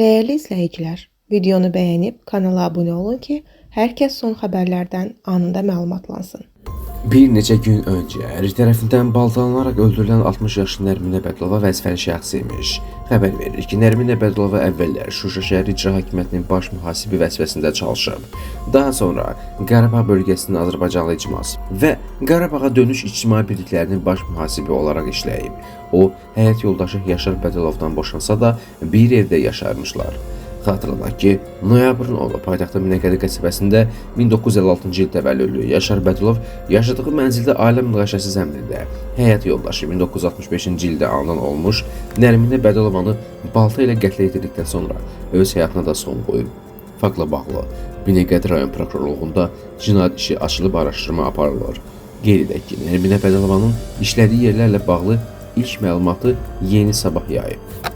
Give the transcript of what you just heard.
Değerli izləyicilər, videonu bəyənib kanala abunə olun ki, hər kəs son xəbərlərdən anında məlumatlansın. Bir neçə gün öncə əri tərəfindən baltalanaraq öldürülən 60 yaşlı Nərminə Bədilova vəzifəli şəxs imiş. Xəbər verir ki, Nərminə Bədilova əvvəllər Şuşa şəhər İcra Hakimiyyətinin baş mühasibi vəzifəsində çalışıb. Daha sonra Qarabağ bölgəsinin Azərbaycanlı icmas və Qarabağa dönüş ictimai birliklərinin baş mühasibi olaraq işləyib. O, həyat yoldaşı Yaşar Bədilovdan boşansa da bir evdə yaşarmışlar. Xatırladaq ki, noyabrın 10-u paytaxtın Binəqədi qəsəbəsində 1956-cı il təvəllüdlü Yaşar Bədilov yaşadığı mənzildə ailə münaqişəsi zəminində həyat yoldaşı 1965-ci ildə anadan olmuş Nərminə Bədilovanı balta ilə qətlə yetirdikdən sonra öz həyatına da son qoyub. Faktla bağlı Binəqədi rayon prokurorluğunda cinayət işi açılıb araşdırma aparılır. Qeyd edək ki, Nərminə Bədilovanın işlədiyi yerlərlə bağlı ilk məlumatı Yeni Sabah yayıb.